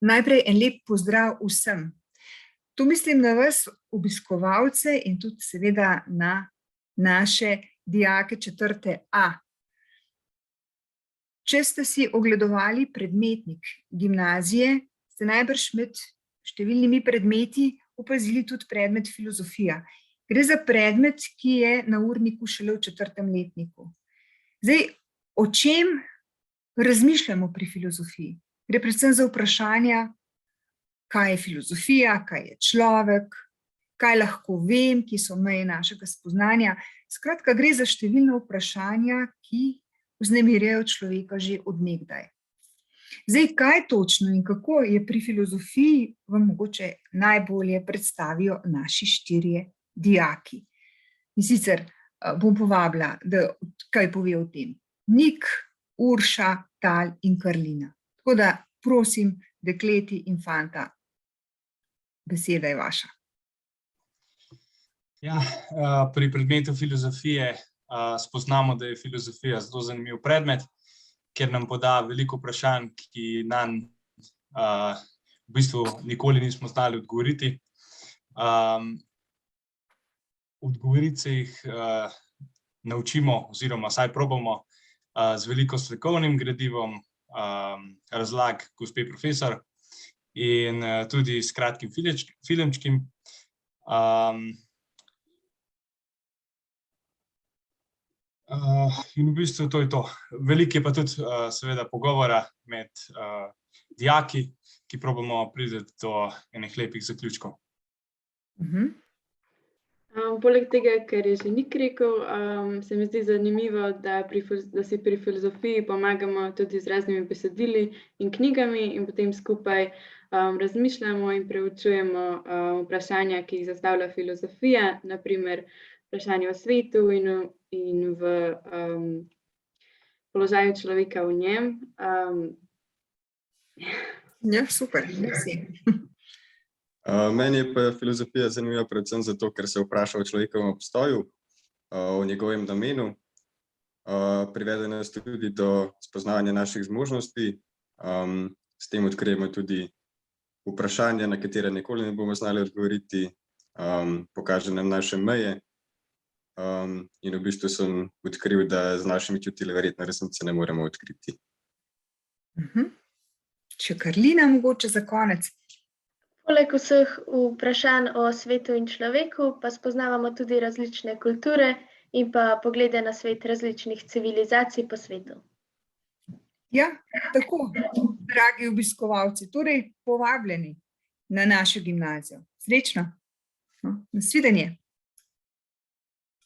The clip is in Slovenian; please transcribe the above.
Najprej en lep pozdrav vsem. Tu mislim na vas, obiskovalce, in tudi seveda na naše dijake 4A. Če ste si ogledovali predmetnik gimnazije, ste najbrž med številnimi predmeti opazili tudi predmet filozofija. Gre za predmet, ki je na urniku šele v 4. letniku. Zdaj, o čem razmišljamo pri filozofiji? Gre predvsem za vprašanja, kaj je filozofija, kaj je človek, kaj lahko vem, ki so meje našega spoznanja. Skratka, gre za številna vprašanja, ki vznemirjajo človeka že od nekdaj. Zdaj, kaj točno in kako je pri filozofiji, vam mogoče najbolje predstavijo naši 4 dijaki. In sicer bom povabila, da kaj pove o tem. Nik, Urša, Tal in Karlina. Tako da, prosim, dekleti in fanta, beseda je vaša. Ja, pri predmetu filozofije spoznamo, da je filozofija zelo zanimiv predmet, ker nam poda veliko vprašanj, ki nanj v bistvu nikoli nismo znali odgovoriti. Odgovoriti se jih naučimo, oziroma vsaj probamo z veliko slikovnim gradivom, razlag gospe profesor in tudi s kratkim filmčkim. In v bistvu to je to. Veliko je pa tudi seveda pogovora med dijaki, ki probamo priti do enih lepih zaključkov. Poleg tega, kar je že Nik rekel, se mi zdi zanimivo, da si pri filozofiji pomagamo tudi z raznimi besedili in knjigami in potem skupaj razmišljamo in preučujemo vprašanja, ki jih zastavlja filozofija, na primer vprašanje o svetu in v položaju človeka v njem. Ja, super. Meni je pa filozofija zanimiva predvsem zato, ker se vpraša o človekovem obstoju, o njegovem namenu, privede nas tudi do spoznavanja naših zmožnosti, s tem odkrijemo tudi vprašanja, na katere nikoli ne bomo znali odgovoriti, pokaže nam naše meje, in v bistvu sem odkril, da z našimi čutili verjetno resnice ne moremo odkriti. Še Karlina mogoče za konec. Poleg vseh vprašanj o svetu in človeku pa spoznavamo tudi različne kulture in pa poglede na svet različnih civilizacij po svetu. Ja, tako, dragi obiskovalci, torej povabljeni na našo gimnazijo. Srečno! Nasvidenje!